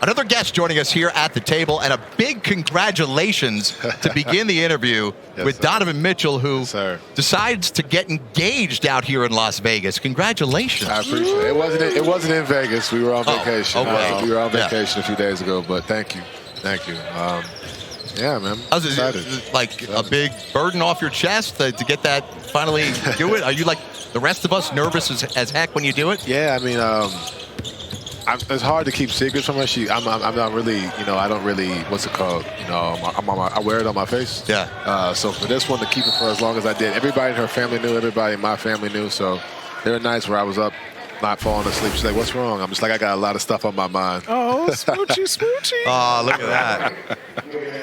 Another guest joining us here at the table, and a big congratulations to begin the interview with Donovan Mitchell, who decides to get engaged out here in Las Vegas. Congratulations. I appreciate it. It wasn't in Vegas. We were on vacation. Okay. We were on vacation a few days ago, but thank you. Thank you. Yeah, man. Is it like a big burden off your chest to get that finally do it? Are you like the rest of us nervous as heck when you do it? Yeah, I mean, it's hard to keep secrets from her. I'm not really, I don't really, what's it called? I wear it on my face. Yeah. So for this one, to keep it for as long as I did, everybody in her family knew, everybody in my family knew. So there were nights where I was up, not falling asleep. She's like, "What's wrong?" I'm just like, I got a lot of stuff on my mind. Oh, smoochy, smoochy. Oh, look at that.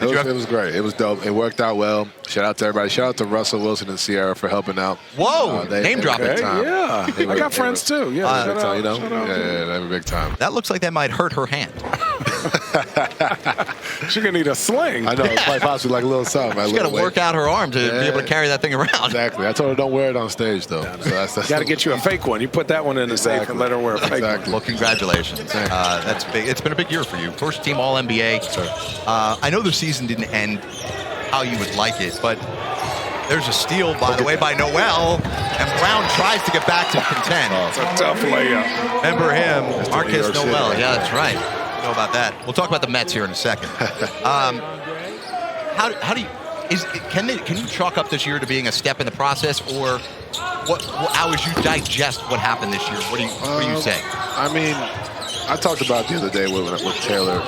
It was great. It was dope. It worked out well. Shout out to everybody. Shout out to Russell Wilson and Sierra for helping out. Whoa, name dropping. Yeah, I got friends too. Yeah, big time, yeah, they were big time. That looks like that might hurt her hand. She's gonna need a sling. I know, it's quite possibly like a little something. She's got to work out her arm to be able to carry that thing around. Exactly. I told her don't wear it on stage though. So that's got to get you a fake one. You put that one in the safe and let her wear a fake one. Well, congratulations. That's big. It's been a big year for you. First team All NBA. I know the season didn't end how you would like it, but there's a steal, by the way, by Noel, and Brown tries to get back to contend. It's a tough layup. Remember him, Marcus Noel. Yeah, that's right. I know about that. We'll talk about the Mets here in a second. How do you can you chalk up this year to being a step in the process, or how would you digest what happened this year? What do you say? I mean, I talked about it the other day with Taylor.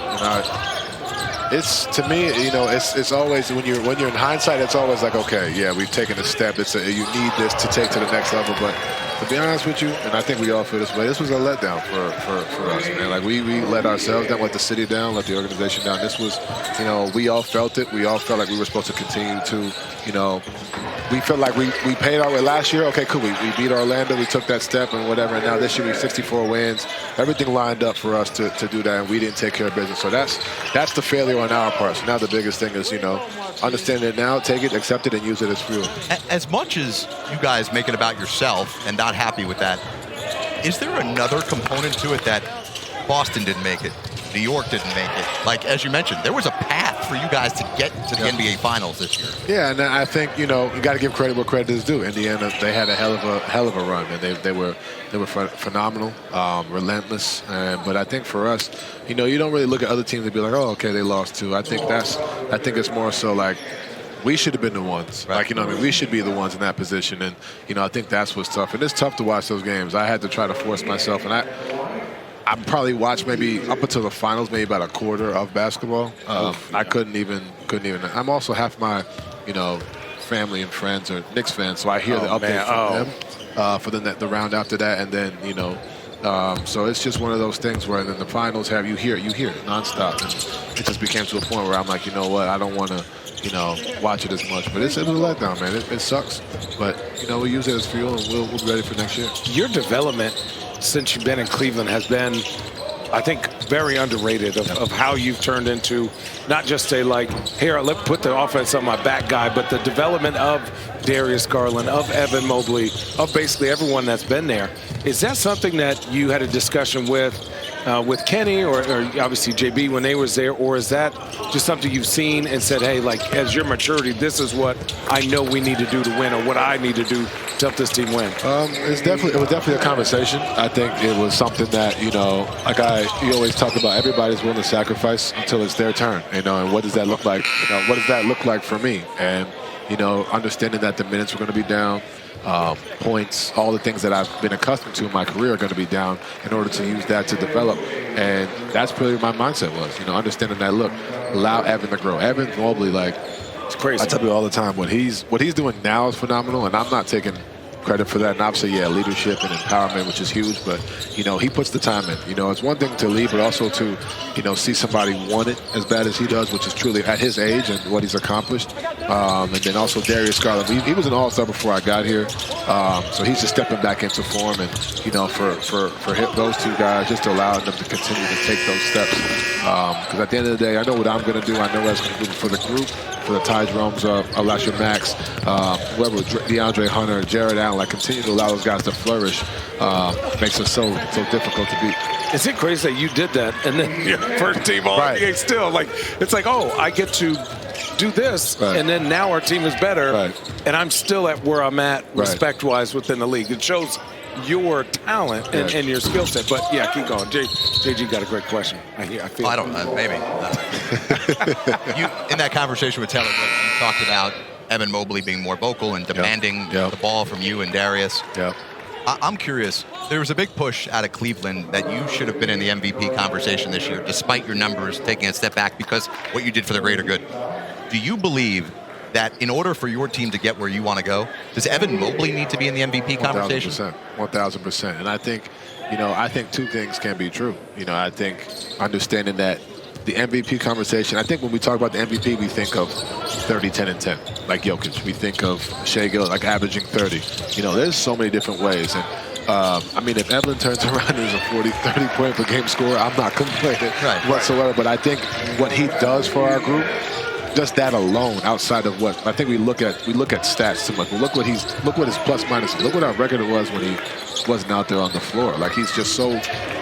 It's, to me, it's always when you're in hindsight, it's always like, okay, yeah, we've taken a step. You need this to take to the next level. But to be honest with you, and I think we all feel this way, this was a letdown for us, man. Like we let ourselves down, let the city down, let the organization down. This was, we all felt it. We all felt like we were supposed to continue to, we felt like we paid our way last year. Okay, cool. We beat Orlando. We took that step and whatever. And now this year we 64 wins. Everything lined up for us to do that, and we didn't take care of business. So that's the failure on our part. So now the biggest thing is, understand it now, take it, accept it, and use it as fuel. As much as you guys make it about yourself and not happy with that, is there another component to it that Boston didn't make it? New York didn't make it. Like, as you mentioned, there was a path for you guys to get to the NBA Finals this year. Yeah, and I think, you got to give credit where credit is due. Indiana, they had a hell of a run, and they were phenomenal, relentless. But I think for us, you don't really look at other teams and be like, oh, okay, they lost too. I think it's more so like, we should have been the ones. Right. Like, we should be the ones in that position. And, I think that's what's tough. And it's tough to watch those games. I had to try to force myself. And I probably watched maybe up until the finals, maybe about a quarter of basketball. I couldn't even. I'm also half my, family and friends are Knicks fans, so I hear the update from them for the round after that, and then so it's just one of those things where in the finals you hear it nonstop, and it just became to a point where I'm like, you know what, I don't want to. Watch it as much. But it was a letdown, man. It sucks. But, we use it as fuel, and we'll be ready for next year. Your development since you've been in Cleveland has been, I think, very underrated of how you've turned into not just a, like, here, let's put the offense on my back guy, but the development of Darius Garland, of Evan Mobley, of basically everyone that's been there. Is that something that you had a discussion with Kenny or obviously JB when they was there, or is that just something you've seen and said, hey, like, as your maturity, this is what I know we need to do to win, or what I need to do to help this team win? It was definitely a conversation. I think it was something that, you always talk about, everybody's willing to sacrifice until it's their turn, and what does that look like? What does that look like for me? And, understanding that the minutes were going to be down, points, all the things that I've been accustomed to in my career are going to be down in order to use that to develop. And that's really my mindset was, understanding that, look, allow Evan to grow. Evan Mobley, like, it's crazy. I tell people all the time, what he's doing now is phenomenal, and I'm not taking credit for that. And obviously, yeah, leadership and empowerment, which is huge, but, he puts the time in. It's one thing to lead, but also to, see somebody want it as bad as he does, which is truly at his age and what he's accomplished. And then also Darius Garland. He was an all-star before I got here, so he's just stepping back into form. And, for those two guys, just allowing them to continue to take those steps. Because at the end of the day, I know what I'm going to do. I know what I'm going to do for the group, for the Ty Jerome's, Elisha Max, whoever, DeAndre Hunter, Jared Allen, like, continue to allow those guys to flourish makes it so difficult to beat. Is it crazy that you did that and then your first team all NBA still? Like, it's like, oh, I get to do this, and then now our team is better, and I'm still at where I'm at respect-wise within the league. It shows your talent and your skill set. But, yeah, keep going. JG got a great question. I feel I don't know. Maybe. You, in that conversation with Taylor, you talked about Evan Mobley being more vocal and demanding the ball from you and Darius. I'm curious. There was a big push out of Cleveland that you should have been in the MVP conversation this year, despite your numbers taking a step back because what you did for the greater good. Do you believe that in order for your team to get where you want to go, does Evan Mobley need to be in the MVP conversation? 1,000%. And I think, I think two things can be true. I think understanding that the MVP conversation, I think when we talk about the MVP, we think of 30, 10, and 10, like Jokic. We think of Shai Gilgeous, like averaging 30. There's so many different ways. And I mean, if Evelyn turns around and is a 40, 30-point per game scorer, I'm not complaining whatsoever. But I think what he does for our group, just that alone, outside of what I think we look at stats too much. Look what his plus minus. Look what our record was when he wasn't out there on the floor. Like, he's just so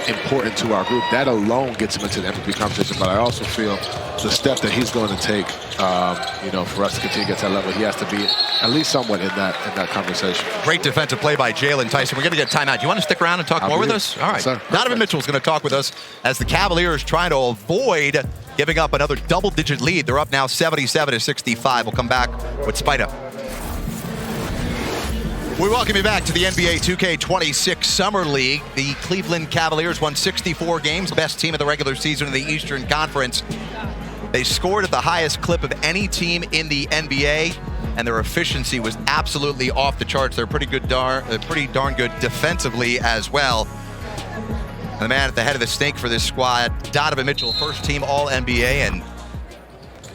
important to our group. That alone gets him into the MVP conversation. But I also feel the step that he's going to take, for us to continue to get to that level, he has to be at least somewhat in that conversation. Great defensive play by Jalen Tyson. We're going to get timeout. Do you want to stick around and talk more with us? All right. Yes, Donovan Mitchell is going to talk with us as the Cavaliers trying to avoid giving up another double-digit lead. They're up now 77-65. We'll come back with Spida. We welcome you back to the NBA 2K26 Summer League. The Cleveland Cavaliers won 64 games, best team of the regular season in the Eastern Conference. They scored at the highest clip of any team in the NBA, and their efficiency was absolutely off the charts. They're pretty darn good defensively as well. And the man at the head of the snake for this squad, Donovan Mitchell, first team All-NBA, and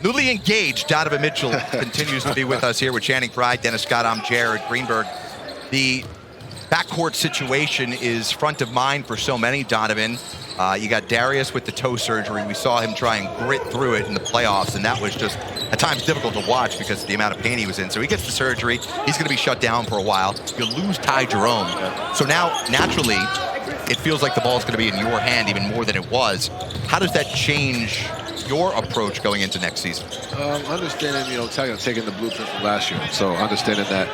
newly engaged Donovan Mitchell continues to be with us here with Channing Pride, Dennis Scott, I'm Jared Greenberg. The backcourt situation is front of mind for so many, Donovan. You got Darius with the toe surgery. We saw him try and grit through it in the playoffs, and that was just at times difficult to watch because of the amount of pain he was in. So he gets the surgery. He's going to be shut down for a while. You lose Ty Jerome. So now, naturally, it feels like the ball's going to be in your hand even more than it was. How does that change your approach going into next season? Understanding, taking the blueprint from last year. So understanding that,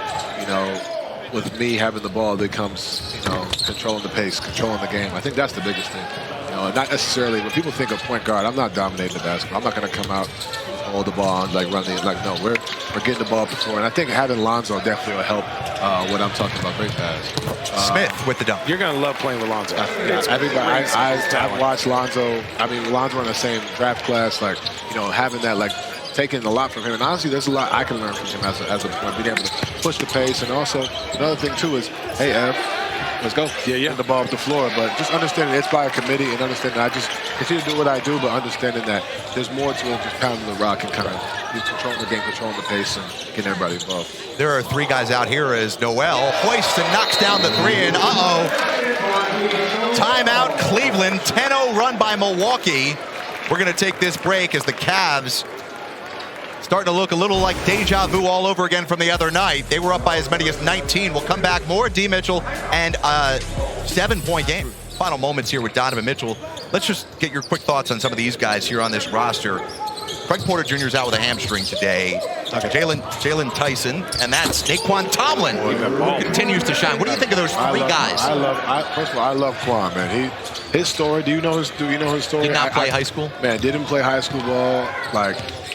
with me having the ball, there comes, controlling the pace, controlling the game. I think that's the biggest thing. Not necessarily when people think of point guard, I'm not dominating the basketball. I'm not going to come out, hold the ball, and run the. No, we're getting the ball up the floor. And I think having Lonzo definitely will help what I'm talking about. Great pass. Smith with the dunk. You're going to love playing with Lonzo. I've watched Lonzo. I mean, Lonzo in the same draft class. Having that, taking a lot from him. And honestly, there's a lot I can learn from him as a point, being able to push the pace. And also, another thing, too, is, hey, Ev, let's go. Get the ball off the floor. But just understanding it's by a committee and understanding I just continue to do what I do, but understanding that there's more to it than just pounding the rock and kind of controlling the game, controlling the pace, and getting everybody involved. There are three guys out here as Noel hoists and knocks down the three, and timeout Cleveland, 10-0 run by Milwaukee. We're going to take this break as the Cavs starting to look a little like deja vu all over again from the other night. They were up by as many as 19. We'll come back more. D. Mitchell and a 7-point game. Final moments here with Donovan Mitchell. Let's just get your quick thoughts on some of these guys here on this roster. Craig Porter Jr. is out with a hamstring today. Jalen Tyson, and that's Naquan Tomlin, who continues to shine. What do you think of those three guys? First of all, I love Quan, man. His story. Do you know his story? Did not play high school. Man, didn't play high school ball.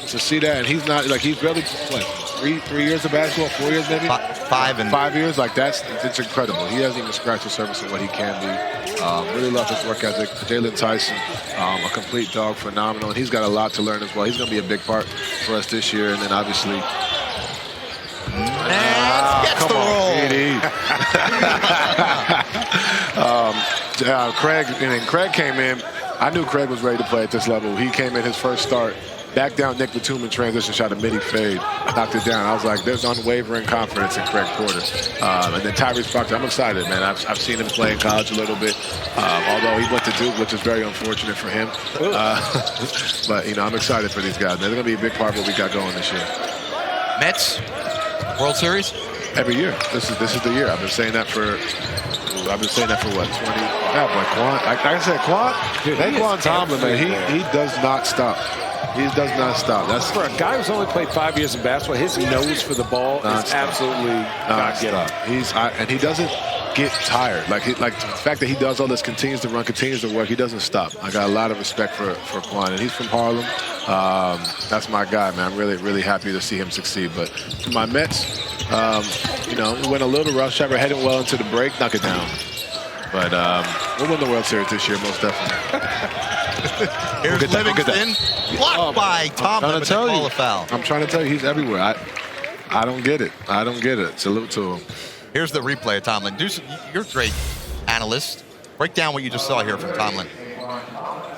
To see that, and he's not he's barely played 3 years of basketball, 4 years maybe, 5 years. It's incredible. He hasn't even scratched the surface of what he can be. Really love his work ethic. Jalen Tyson, a complete dog, phenomenal, and he's got a lot to learn as well. He's going to be a big part for us this year, and then obviously. Gets the roll. Craig came in. I knew Craig was ready to play at this level. He came in his first start. Back down Nick Batum in transition shot, a midi fade, knocked it down. I was like, there's unwavering confidence in Craig Porter. And then Tyrese Proctor, I'm excited, man. I've seen him play in college a little bit, although he went to Duke, which is very unfortunate for him. But, I'm excited for these guys. They're going to be a big part of what we got going this year. Mets, World Series? Every year. This is the year. I've been saying that for what, 20? That boy, Quan. Like I said, Quan Tomlin, man, he does not stop. He does not stop. That's for a guy who's only played 5 years in basketball. His nose for the ball is absolutely not getting. And he doesn't get tired. Like the fact that he does all this, continues to run, continues to work. He doesn't stop. I got a lot of respect for Quan, and he's from Harlem. That's my guy, man. I'm really, really happy to see him succeed. But for my Mets, you know, we went a little rough. We're heading well into the break. Knock it down. But we'll win the World Series this year, most definitely. Here's Livingston, blocked by Tomlin with a foul. I'm trying to tell you, he's everywhere. I don't get it. I don't get it. Salute to him. Here's the replay of Tomlin. You're a great analyst. Break down what you just saw here from Tomlin.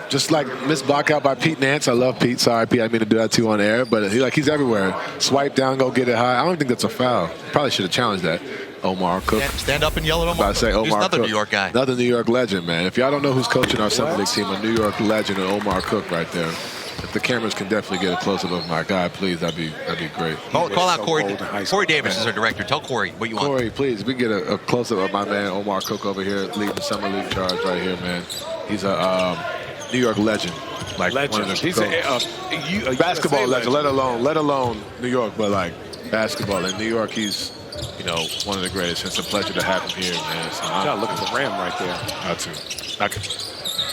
Just like missed block out by Pete Nance. I love Pete. Sorry, Pete. I didn't mean to do that to you on air. But he's everywhere. Swipe down, go get it high. I don't think that's a foul. Probably should have challenged that. Omar Cook. Stand up and yell at Omar. I say Omar He's another Cook. New York guy. Another New York legend, man. If y'all don't know who's coaching our Summer League team, a New York legend and Omar Cook right there. If the cameras can definitely get a close-up of my guy, please, that'd be great. Call out Corey. Corey Davis is our director. Tell Corey what you want. Corey, please, we can get a close-up of my man Omar Cook over here leading the Summer League charge right here, man. He's a New York legend. Like legend. One of the He's a basketball legend, let alone New York, but like basketball in New York, he's one of the greatest. It's a pleasure to have him here, man. So gotta look at the rim right there. Got to.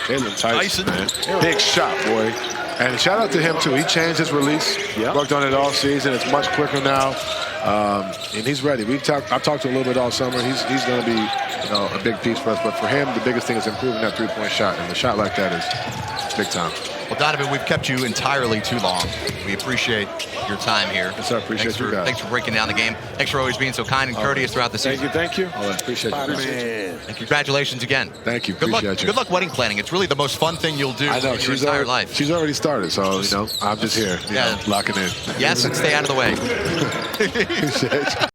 Jalen Tyson, man. Big shot, boy. And shout out to him too. He changed his release. Yep. Worked on it all season. It's much quicker now, and he's ready. I've talked to him a little bit all summer. He's going to be a big piece for us. But for him, the biggest thing is improving that three-point shot. And the shot like that is big time. Well, Donovan, we've kept you entirely too long. We appreciate your time here. Yes, sir. Appreciate you guys. Thanks for breaking down the game. Thanks for always being so kind and courteous throughout the season. Thank you. Appreciate you. And congratulations again. Thank you. Good luck wedding planning. It's really the most fun thing you'll do in your entire life. She's already started, so I'm just here, locking in. Yes, and stay out of the way. Appreciate you.